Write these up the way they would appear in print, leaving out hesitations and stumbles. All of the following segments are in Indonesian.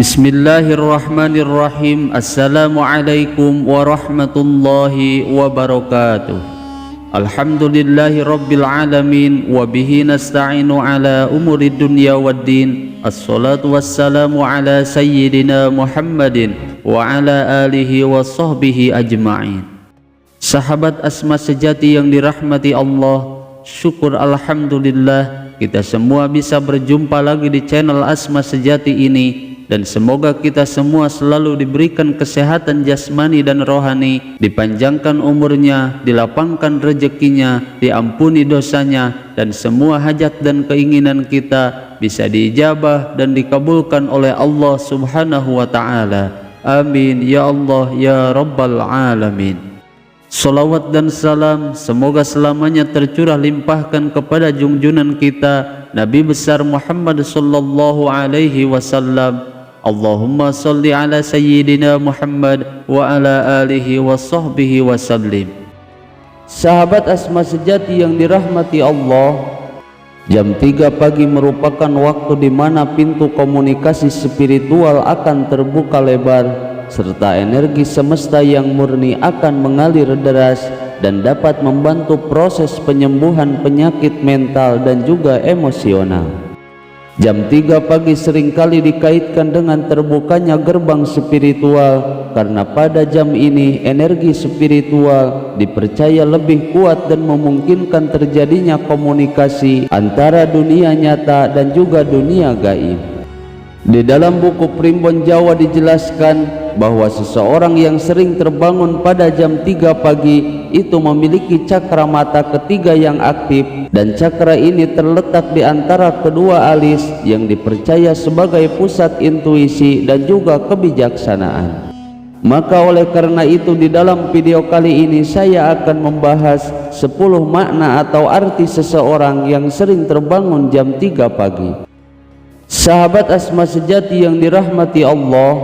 Bismillahirrahmanirrahim. Assalamualaikum warahmatullahi wabarakatuh. Alhamdulillahi rabbil alamin. Wabihi nasta'inu ala umuri dunya waddin. Assalatu wassalamu ala sayyidina Muhammadin wa ala alihi wa sahbihi ajma'in. Sahabat Asma sejati yang dirahmati Allah, syukur alhamdulillah kita semua bisa berjumpa lagi di channel Asma Sejati ini. Dan semoga kita semua selalu diberikan kesehatan jasmani dan rohani, dipanjangkan umurnya, dilapangkan rezekinya, diampuni dosanya, dan semua hajat dan keinginan kita bisa diijabah dan dikabulkan oleh Allah Subhanahu wa Ta'ala. Amin ya Allah ya Rabbal Alamin. Salawat dan salam semoga selamanya tercurah limpahkan kepada junjunan kita Nabi besar Muhammad sallallahu alaihi wasallam. Allahumma salli ala sayyidina Muhammad wa ala alihi wa sahbihi wa sallim. Sahabat Asma Sejati yang dirahmati Allah, jam 3 pagi merupakan waktu di mana pintu komunikasi spiritual akan terbuka lebar, serta energi semesta yang murni akan mengalir deras dan dapat membantu proses penyembuhan penyakit mental dan juga emosional. Jam 3 pagi seringkali dikaitkan dengan terbukanya gerbang spiritual, karena pada jam ini energi spiritual dipercaya lebih kuat dan memungkinkan terjadinya komunikasi antara dunia nyata dan juga dunia gaib. Di dalam buku Primbon Jawa dijelaskan bahwa seseorang yang sering terbangun pada jam 3 pagi itu memiliki cakra mata ketiga yang aktif, dan cakra ini terletak di antara kedua alis yang dipercaya sebagai pusat intuisi dan juga kebijaksanaan. Maka oleh karena itu di dalam video kali ini saya akan membahas 10 makna atau arti seseorang yang sering terbangun jam 3 pagi. Sahabat Asma Sejati yang dirahmati Allah,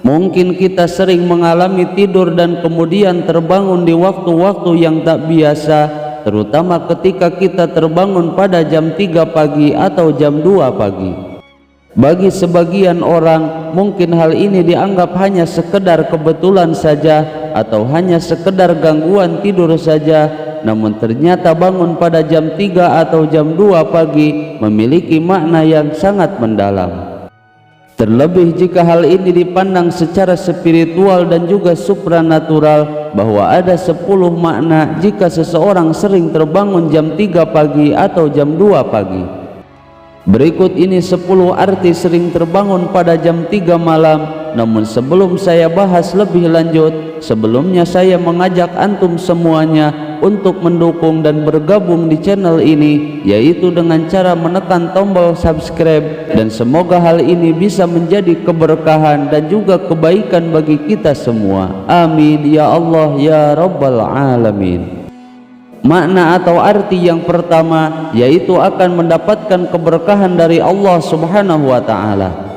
mungkin kita sering mengalami tidur dan kemudian terbangun di waktu-waktu yang tak biasa, terutama ketika kita terbangun pada jam 3 pagi atau jam 2 pagi. Bagi sebagian orang, mungkin hal ini dianggap hanya sekedar kebetulan saja atau hanya sekedar gangguan tidur saja. Namun ternyata bangun pada jam 3 atau jam 2 pagi memiliki makna yang sangat mendalam. Terlebih jika hal ini dipandang secara spiritual dan juga supranatural, bahwa ada 10 makna jika seseorang sering terbangun jam 3 pagi atau jam 2 pagi. Berikut ini 10 arti sering terbangun pada jam 3 malam. Namun sebelum saya bahas lebih lanjut, sebelumnya saya mengajak antum semuanya untuk mendukung dan bergabung di channel ini, yaitu dengan cara menekan tombol subscribe, dan semoga hal ini bisa menjadi keberkahan dan juga kebaikan bagi kita semua. Amin ya Allah ya Rabbal Alamin. Makna atau arti yang pertama yaitu akan mendapatkan keberkahan dari Allah Subhanahu wa Ta'ala.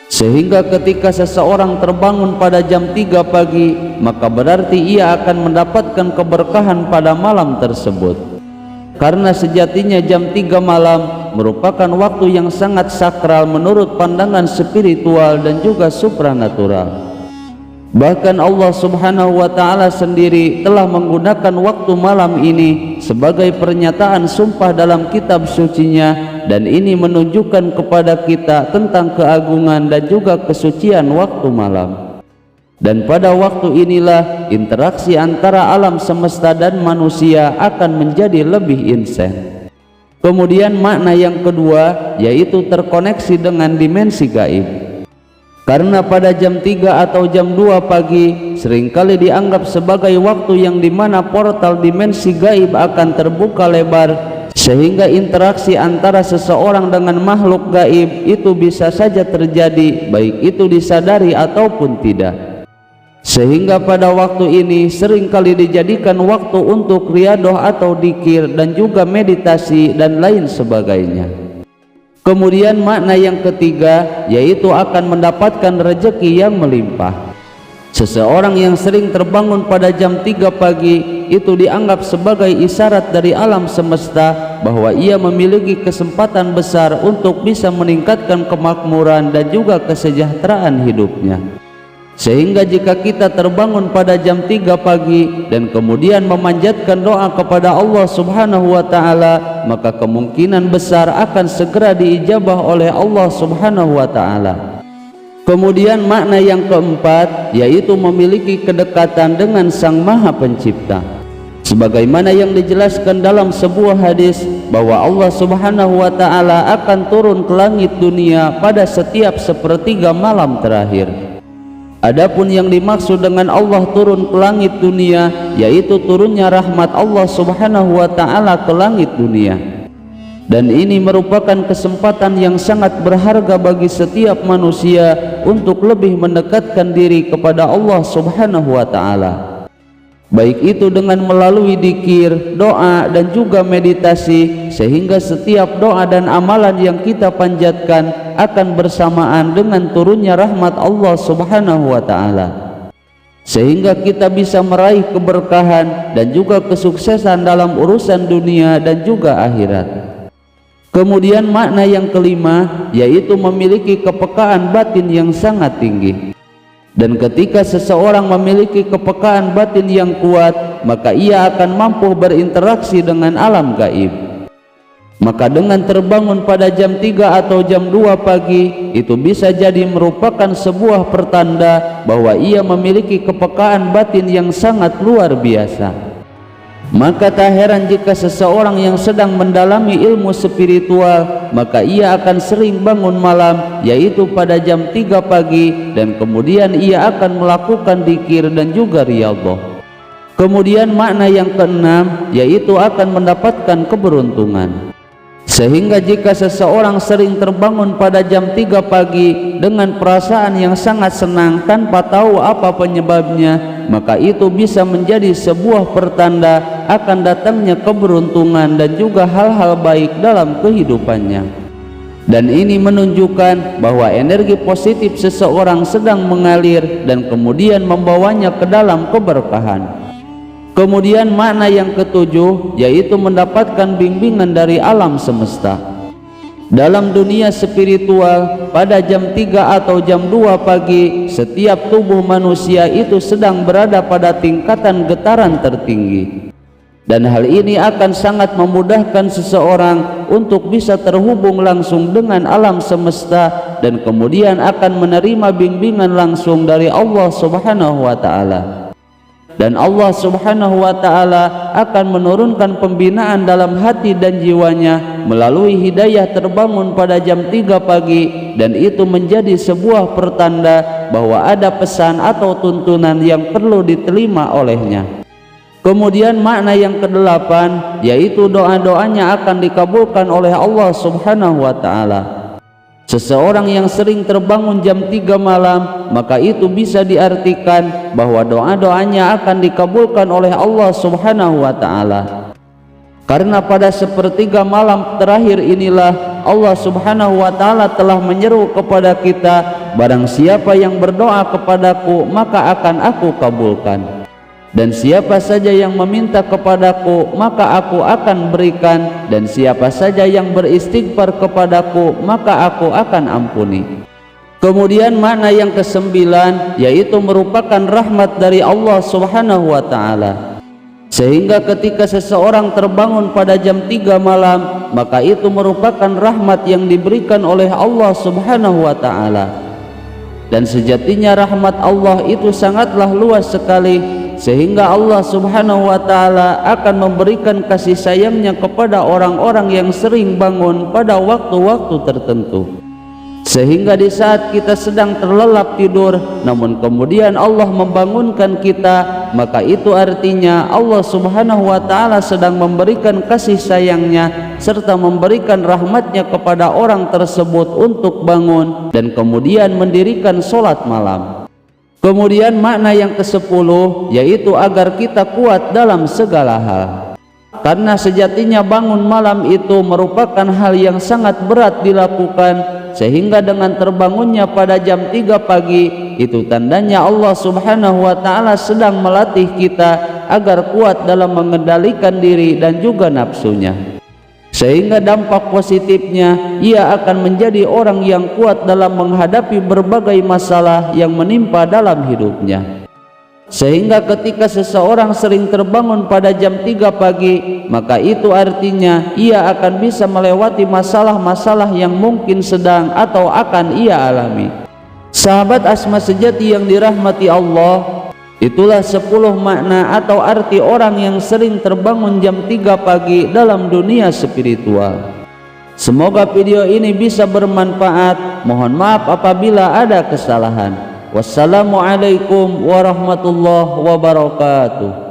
Sehingga ketika seseorang terbangun pada jam 3 pagi, maka berarti ia akan mendapatkan keberkahan pada malam tersebut. Karena sejatinya jam 3 malam merupakan waktu yang sangat sakral menurut pandangan spiritual dan juga supranatural. Bahkan Allah Subhanahu wa Ta'ala sendiri telah menggunakan waktu malam ini sebagai pernyataan sumpah dalam kitab sucinya, dan ini menunjukkan kepada kita tentang keagungan dan juga kesucian waktu malam. Dan pada waktu inilah interaksi antara alam semesta dan manusia akan menjadi lebih insen. Kemudian makna yang kedua yaitu terkoneksi dengan dimensi gaib. Karena pada jam 3 atau jam 2 pagi seringkali dianggap sebagai waktu yang dimana portal dimensi gaib akan terbuka lebar, sehingga interaksi antara seseorang dengan makhluk gaib itu bisa saja terjadi, baik itu disadari ataupun tidak. Sehingga pada waktu ini seringkali dijadikan waktu untuk riadoh atau dikir dan juga meditasi dan lain sebagainya. Kemudian makna yang ketiga yaitu akan mendapatkan rezeki yang melimpah. Seseorang yang sering terbangun pada jam 3 pagi itu dianggap sebagai isyarat dari alam semesta bahwa ia memiliki kesempatan besar untuk bisa meningkatkan kemakmuran dan juga kesejahteraan hidupnya. Sehingga jika kita terbangun pada jam 3 pagi dan kemudian memanjatkan doa kepada Allah Subhanahu wa Ta'ala, maka kemungkinan besar akan segera diijabah oleh Allah Subhanahu wa Ta'ala. Kemudian makna yang keempat yaitu memiliki kedekatan dengan Sang Maha Pencipta. Sebagaimana yang dijelaskan dalam sebuah hadis bahwa Allah Subhanahu wa Ta'ala akan turun ke langit dunia pada setiap sepertiga malam terakhir. Adapun yang dimaksud dengan Allah turun ke langit dunia yaitu turunnya rahmat Allah Subhanahu wa Ta'ala ke langit dunia. Dan ini merupakan kesempatan yang sangat berharga bagi setiap manusia untuk lebih mendekatkan diri kepada Allah Subhanahu wa Ta'ala. Baik itu dengan melalui dzikir, doa dan juga meditasi, sehingga setiap doa dan amalan yang kita panjatkan akan bersamaan dengan turunnya rahmat Allah Subhanahu wa Ta'ala, sehingga kita bisa meraih keberkahan dan juga kesuksesan dalam urusan dunia dan juga akhirat. Kemudian makna yang kelima yaitu memiliki kepekaan batin yang sangat tinggi. Dan ketika seseorang memiliki kepekaan batin yang kuat, maka ia akan mampu berinteraksi dengan alam gaib. Maka dengan terbangun pada jam 3 atau jam 2 pagi itu bisa jadi merupakan sebuah pertanda bahwa ia memiliki kepekaan batin yang sangat luar biasa. Maka tak heran jika seseorang yang sedang mendalami ilmu spiritual, maka ia akan sering bangun malam yaitu pada jam 3 pagi dan kemudian ia akan melakukan dzikir dan juga riyadhah. Kemudian makna yang keenam yaitu akan mendapatkan keberuntungan. Sehingga jika seseorang sering terbangun pada jam 3 pagi dengan perasaan yang sangat senang tanpa tahu apa penyebabnya, maka itu bisa menjadi sebuah pertanda akan datangnya keberuntungan dan juga hal-hal baik dalam kehidupannya. Dan ini menunjukkan bahwa energi positif seseorang sedang mengalir dan kemudian membawanya ke dalam keberkahan. Kemudian makna yang ketujuh yaitu mendapatkan bimbingan dari alam semesta. Dalam dunia spiritual, pada jam 3 atau jam 2 pagi, setiap tubuh manusia itu sedang berada pada tingkatan getaran tertinggi. Dan hal ini akan sangat memudahkan seseorang untuk bisa terhubung langsung dengan alam semesta dan kemudian akan menerima bimbingan langsung dari Allah Subhanahu wa Ta'ala. Dan Allah Subhanahu wa Ta'ala akan menurunkan pembinaan dalam hati dan jiwanya melalui hidayah terbangun pada jam 3 pagi, dan itu menjadi sebuah pertanda bahwa ada pesan atau tuntunan yang perlu diterima olehnya. Kemudian makna yang kedelapan yaitu doa-doanya akan dikabulkan oleh Allah Subhanahu wa Ta'ala. Seseorang yang sering terbangun jam 3 malam, maka itu bisa diartikan bahwa doa-doanya akan dikabulkan oleh Allah Subhanahu wa Ta'ala. Karena pada sepertiga malam terakhir inilah Allah Subhanahu wa Ta'ala telah menyeru kepada kita, barang siapa yang berdoa kepadaku maka akan aku kabulkan. Dan siapa saja yang meminta kepadaku maka aku akan berikan, dan siapa saja yang beristighfar kepadaku maka aku akan ampuni. Kemudian makna yang kesembilan yaitu merupakan rahmat dari Allah Subhanahu wa Ta'ala. Sehingga ketika seseorang terbangun pada jam 3 malam, maka itu merupakan rahmat yang diberikan oleh Allah Subhanahu wa Ta'ala. Dan sejatinya rahmat Allah itu sangatlah luas sekali, sehingga Allah Subhanahu wa Ta'ala akan memberikan kasih sayangnya kepada orang-orang yang sering bangun pada waktu-waktu tertentu. Sehingga di saat kita sedang terlelap tidur namun kemudian Allah membangunkan kita, maka itu artinya Allah Subhanahu wa Ta'ala sedang memberikan kasih sayangnya serta memberikan rahmatnya kepada orang tersebut untuk bangun dan kemudian mendirikan sholat malam. Kemudian makna yang ke-10 yaitu agar kita kuat dalam segala hal. karena sejatinya bangun malam itu merupakan hal yang sangat berat dilakukan, sehingga dengan terbangunnya pada jam 3 pagi itu tandanya Allah Subhanahu wa ta'ala sedang melatih kita agar kuat dalam mengendalikan diri dan juga nafsunya, sehingga dampak positifnya ia akan menjadi orang yang kuat dalam menghadapi berbagai masalah yang menimpa dalam hidupnya. Sehingga ketika seseorang sering terbangun pada jam 3 pagi, maka itu artinya ia akan bisa melewati masalah-masalah yang mungkin sedang atau akan ia alami. Sahabat Asma sejati yang dirahmati Allah, itulah 10 makna atau arti orang yang sering terbangun jam 3 pagi dalam dunia spiritual. Semoga video ini bisa bermanfaat. Mohon maaf apabila ada kesalahan. Wassalamualaikum warahmatullahi wabarakatuh.